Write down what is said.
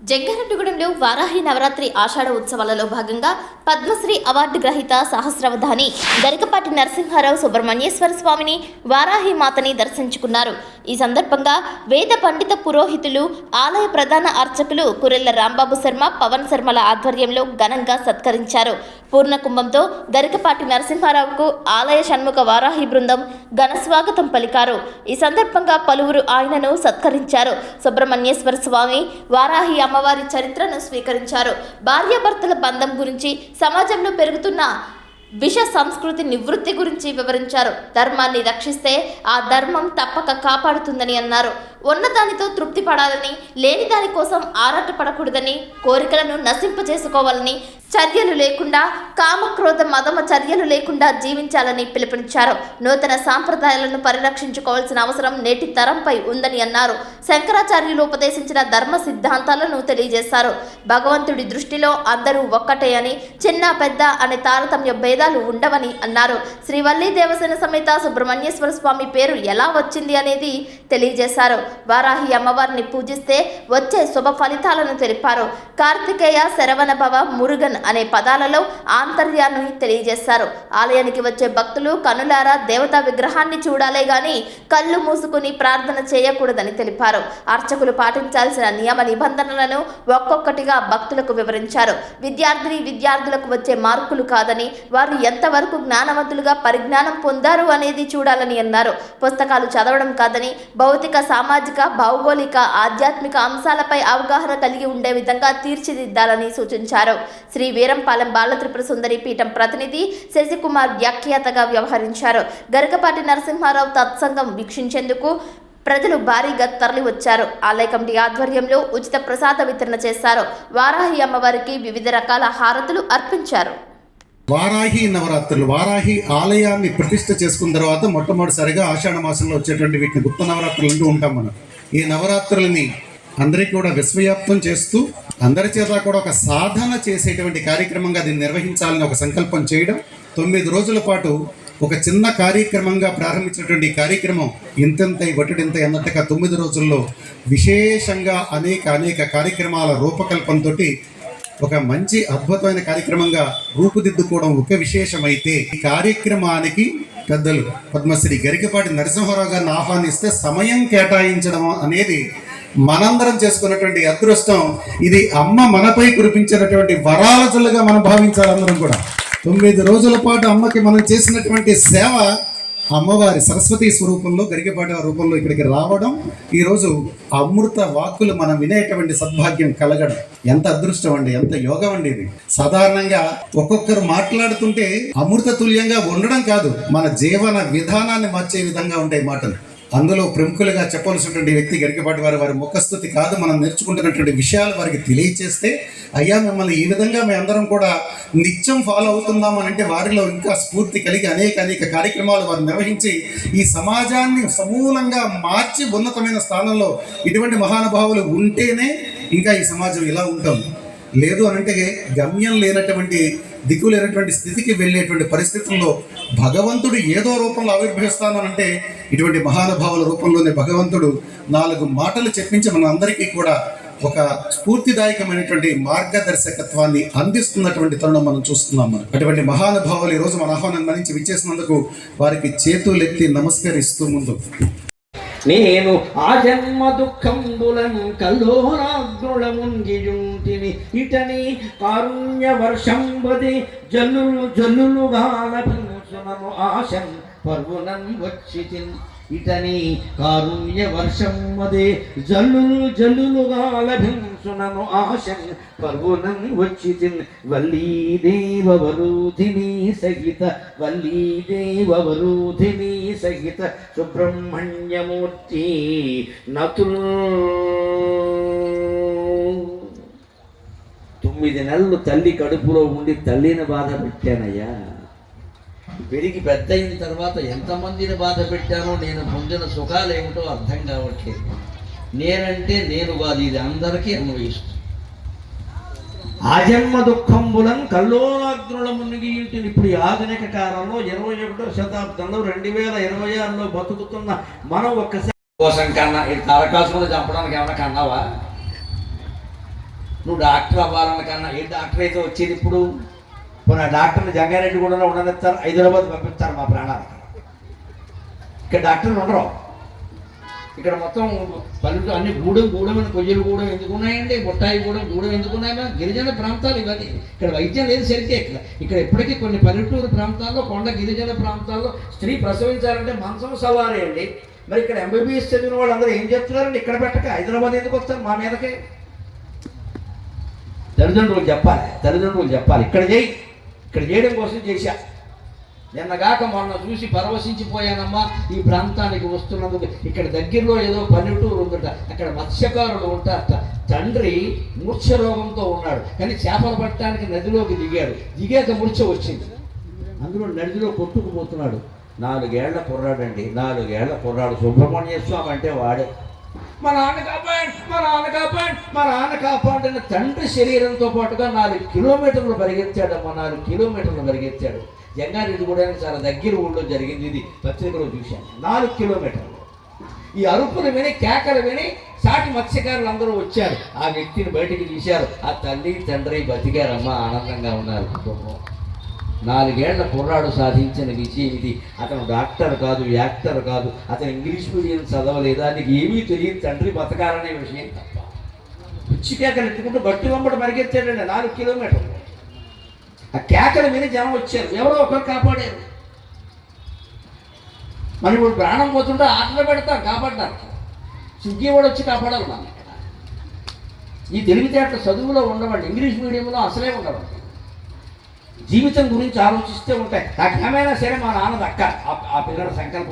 జంగారెడ్డిగూడెంలో వారాహి నవరాత్రి ఆషాఢ ఉత్సవాలలో భాగంగా పద్మశ్రీ అవార్డు గ్రహీత సహస్రవధాని గరికపాటి నరసింహారావు సుబ్రహ్మణ్యేశ్వర స్వామిని వారాహి మాతని దర్శించుకున్నారు. ఈ సందర్భంగా వేద పండిత పురోహితులు, ఆలయ ప్రధాన అర్చకులు కురెళ్ల రాంబాబు శర్మ, పవన్ శర్మల ఆధ్వర్యంలో ఘనంగా సత్కరించారు. పూర్ణ కుంభంతో గరికపాటి నరసింహారావుకు ఆలయ షణ్ముఖ వారాహి బృందం ఘన స్వాగతం పలికారు. ఈ సందర్భంగా పలువురు ఆయనను సత్కరించారు. సుబ్రహ్మణ్యేశ్వర స్వామి వారాహి అమ్మవారి చరిత్రను స్వీకరించారు. భార్యాభర్తల బంధం గురించి, సమాజంలో పెరుగుతున్న విష సంస్కృతి నివృత్తి గురించి వివరించారు. ధర్మాన్ని రక్షిస్తే ఆ ధర్మం తప్పక కాపాడుతుందని అన్నారు. ఉన్నదానితో తృప్తి పడాలని, లేని దాని కోసం ఆరాటపడకూడదని, కోరికలను నశింపజేసుకోవాలని, చర్యలు లేకుండా కామక్రోధ మదమ చర్యలు లేకుండా జీవించాలని పిలుపునిచ్చారు. నూతన సాంప్రదాయాలను పరిరక్షించుకోవాల్సిన అవసరం నేటి తరంపై ఉందని అన్నారు. శంకరాచార్యులు ఉపదేశించిన ధర్మ సిద్ధాంతాలను తెలియజేశారు. భగవంతుడి దృష్టిలో అందరూ ఒక్కటే అని, చిన్న పెద్ద అనే తారతమ్య భేదాలు ఉండవని అన్నారు. శ్రీవల్లి దేవసేన సమేత సుబ్రహ్మణ్యేశ్వర స్వామి పేరు ఎలా వచ్చింది అనేది తెలియజేశారు. వారాహి అమ్మవారిని పూజిస్తే వచ్చే శుభ ఫలితాలను తెలిపారు. కార్తికేయ, శరవణ భవ, మురుగన్ అనే పదాలలో ఆంతర్యాన్ని తెలియజేశారు. ఆలయానికి వచ్చే భక్తులు కనులారా దేవతా విగ్రహాన్ని చూడాలే గాని కళ్ళు మూసుకుని ప్రార్థన చేయకూడదని తెలిపారు. అర్చకులు పాటించాల్సిన నియమ నిబంధనలను ఒక్కొక్కటిగా భక్తులకు వివరించారు. విద్యార్థులకు వచ్చే మార్కులు కాదని, వారు ఎంతవరకు జ్ఞానవంతులుగా పరిజ్ఞానం పొందారు అనేది చూడాలని అన్నారు. పుస్తకాలు చదవడం కాదని, భౌతిక, సామాజిక, భౌగోళిక, ఆధ్యాత్మిక అంశాలపై అవగాహన కలిగి ఉండే విధంగా తీర్చిదిద్దాలని సూచించారు. శ్రీ వీరంపాలెం బాలత్రిపుర సుందరి పీఠం ప్రతినిధి శశికుమార్ వ్యాఖ్యాతగా వ్యవహరించారు. గరికపాటి నరసింహారావు తత్సంగం వీక్షించేందుకు ప్రజలు భారీగా తరలి వచ్చారు. ఆలయ కమిటీ ఆధ్వర్యంలో ఉచిత ప్రసాద వితరణ చేశారు. వారాహి అమ్మవారికి వివిధ రకాల హారతులు అర్పించారు. వారాహి నవరాత్రులు, వారాహి ఆలయాన్ని ప్రతిష్ఠ చేసుకున్న తర్వాత మొట్టమొదటిసారిగా ఆషాఢ మాసంలో వచ్చేటువంటి వీటిని గుప్త నవరాత్రులు అంటూ ఉంటాం మనం. ఈ నవరాత్రులని అందరికీ కూడా విశ్వవ్యాప్తం చేస్తూ అందరి చేత కూడా ఒక సాధన చేసేటువంటి కార్యక్రమంగా దీన్ని నిర్వహించాలని ఒక సంకల్పం చేయడం, 9 రోజుల పాటు ఒక చిన్న కార్యక్రమంగా ప్రారంభించినటువంటి కార్యక్రమం ఇంతంత వటుడింత అన్నట్టుగా 9 రోజుల్లో విశేషంగా అనేక కార్యక్రమాల రూపకల్పనతో ఒక మంచి అద్భుతమైన కార్యక్రమంగా రూపుదిద్దుకోవడం ఒక విశేషమైతే, ఈ కార్యక్రమానికి పెద్దలు పద్మశ్రీ గరికపాటి నరసింహారావు గారిని ఆహ్వానిస్తే సమయం కేటాయించడం అనేది మనందరం చేసుకున్నటువంటి అదృష్టం. ఇది అమ్మ మనపై కురిపించినటువంటి వరాలజలుగా మనం భావించాలి. అందరం కూడా 9 రోజుల పాటు అమ్మకి మనం చేసినటువంటి సేవ అమ్మవారి సరస్వతి స్వరూపంలో, గరికపాటి రూపంలో ఇక్కడికి రావడం, ఈరోజు అమృత వాక్కులు మనం వినేటువంటి సద్భాగ్యం కలగడం ఎంత అదృష్టం అండి, ఎంత యోగం అండి ఇది. సాధారణంగా ఒక్కొక్కరు మాట్లాడుతుంటే అమృత తుల్యంగా ఉండడం కాదు, మన జీవన విధానాన్ని మార్చే విధంగా ఉంటాయి మాటలు. అందులో ప్రముఖులుగా చెప్పవలసినటువంటి వ్యక్తి గరికపాటి వారి ముఖస్థుతి కాదు, మనం నేర్చుకుంటున్నటువంటి విషయాలు వారికి తెలియచేస్తే, అయ్యా మిమ్మల్ని ఈ విధంగా మేమందరం కూడా నిత్యం ఫాలో అవుతున్నామని అంటే వారిలో ఇంకా స్ఫూర్తి కలిగి అనేక కార్యక్రమాలు వారు నిర్వహించి ఈ సమాజాన్ని సమూలంగా మార్చి ఉన్నతమైన స్థానంలో ఇటువంటి మహానుభావులు ఉంటేనే ఇంకా ఈ సమాజం ఇలా ఉంటుంది. లేదు అనంటే గమ్యం లేనటువంటి, దిక్కు లేనటువంటి స్థితికి వెళ్ళేటువంటి పరిస్థితుల్లో భగవంతుడు ఏదో రూపంలో ఆవిర్భవిస్తానంటే ఇటువంటి మహానుభావుల రూపంలోనే భగవంతుడు 4 మాటలు చెప్పించి మన అందరికీ కూడా ఒక స్ఫూర్తిదాయకమైనటువంటి మార్గదర్శకత్వాన్ని అందిస్తున్నటువంటి తరుణం మనం చూస్తున్నాం. అటువంటి మహానుభావులు ఈరోజు మన ఆహ్వానం మన్నించి విచ్చేసినందుకు వారికి చేతులెత్తి నమస్కరిస్తూ ముందు నేను ఆ జన్మ దుఃఖంబులం కల్లోరాగ్నుళముంగియుంటిని ఇటని కారుణ్య వర్షంబది జల్లులుగా లభించునను ఆశం పర్వునం వచ్చితిన్ ఇటని కారుణ్య వర్షంబది జల్లులుగా లభించునను ఆశం పర్వునం వచ్చితిన్ వల్లీదేవవరూధిని సహిత సుబ్రహ్మణ్యమూర్తి నతుల్ 9 నెలలు తల్లి కడుపులో ఉండి తల్లిని బాధ పెట్టానయ్యా. పెరిగి పెద్ద అయిన తర్వాత ఎంతమందిని బాధ పెట్టానో, నేను పొందిన సుఖాలు ఏమిటో అర్థం కావట్లేదు. నేనంటే నేను కాదు, ఇది అందరికీ అన్వయిస్తుంది. ఆజన్మ దుఃఖంబులం కల్లోరాగ్నుల మునిగియుంటిని. ఇప్పుడు ఈ ఆధునిక కాలంలో 21వ శతాబ్దంలో 2026లో బతుకుతున్న మనం ఒక్కసారి కోసం కన్నా ఈ తారకాసురుని చంపడానికి ఏమైనా కన్నావా? నువ్వు డాక్టర్ అవ్వాలన్న కన్నా ఏ డాక్టర్ అయితే వచ్చేది ఇప్పుడు పోనీ ఆ డాక్టర్ని జంగారెడ్డి కూడా ఉండనిస్తారు, హైదరాబాద్ పంపిస్తారు మా ప్రాణాలు. ఇక్కడ డాక్టర్లు ఉండరు. ఇక్కడ మొత్తం పల్లెటూరు అన్ని గూడెం కొయ్యలు గూడెం ఎందుకున్నాయండి, బొట్టాయి గూడెం ఎందుకున్నాయా? గిరిజన ప్రాంతాలు ఇవన్నీ. ఇక్కడ వైద్యం లేదు సరిగ్గా. ఇక్కడ ఇప్పటికీ కొన్ని పల్లెటూరు ప్రాంతాల్లో, కొండ గిరిజన ప్రాంతాల్లో స్త్రీ ప్రసవించాలంటే మంచం సవారీ అండి. మరి ఇక్కడ ఎంబీబీఎస్ చదివిన వాళ్ళందరూ ఏం చెప్తున్నారండి? ఇక్కడ పెట్టక హైదరాబాద్ ఎందుకు వస్తారు మా మీదకే? తల్లిదండ్రులు చెప్పాలి ఇక్కడ చేయడం కోసం చేశా. నిన్నగాక మొన్న చూసి పరవశించిపోయానమ్మా ఈ ప్రాంతానికి వస్తున్నందుకు. ఇక్కడ దగ్గరలో ఏదో పల్లెటూరు ఉందట, అక్కడ మత్స్యకారులు ఉంటారట. తండ్రి మూర్ఛ రోగంతో ఉన్నాడు, కానీ చేపలు పట్టడానికి నదిలోకి దిగాక మూర్ఛ వచ్చింది. అందులో నదిలో కొట్టుకుపోతున్నాడు. 4 ఏళ్ల కుర్రాడండి, 4 ఏళ్ల కుర్రాడు. సుబ్రహ్మణ్య స్వామి అంటే వాడే. మా నాన్న కాపాడిన తండ్రి శరీరంతో పాటుగా 4 కిలోమీటర్లు పరిగెత్తాడమ్మా. 4 కిలోమీటర్లు పరిగెత్తాడు. జంగారెడ్డి కూడా చాలా దగ్గర ఊళ్ళో జరిగింది. ఇది పత్రికలో చూశాను. 4 కిలోమీటర్లు. ఈ అరుపులు విని, కేకలు విని సాటి మత్స్యకారులు అందరూ వచ్చారు. ఆ వ్యక్తిని బయటికి తీశారు. ఆ తల్లి తండ్రి బతికారమ్మా, ఆనందంగా ఉన్నారు కుటుంబం. 4 ఏళ్ల కుర్రాడు సాధించిన విజయం ఇది. అతను డాక్టర్ కాదు, యాక్టర్ కాదు, అతను ఇంగ్లీష్ మీడియం చదవలేదు, నీకు ఏమీ తెలియదు, తండ్రి బతకాలనే విషయం తప్ప. పిచ్చి కేకలు ఎత్తుకుంటూ గట్టి వెంబడి పరిగెత్తాడండి 4 కిలోమీటర్లు. ఆ కేకలు విని జనం వచ్చారు, ఎవరో ఒకరు కాపాడారు. మరి ఇప్పుడు ప్రాణం పోతుంటే ఆటలు పెడతారు కాపాడడానికి. స్విగ్గీ వాడు వచ్చి కాపాడాలి మనం. ఇక్కడ ఈ తెలివితేటలు చదువులో ఉండవండి, ఇంగ్లీష్ మీడియంలో అసలే ఉండవండి. జీవితం గురించి ఆలోచిస్తే ఉంటాయి. నాకేమైనా సరే మా నాన్న దక్క ఆ పిల్లల సంకల్పం.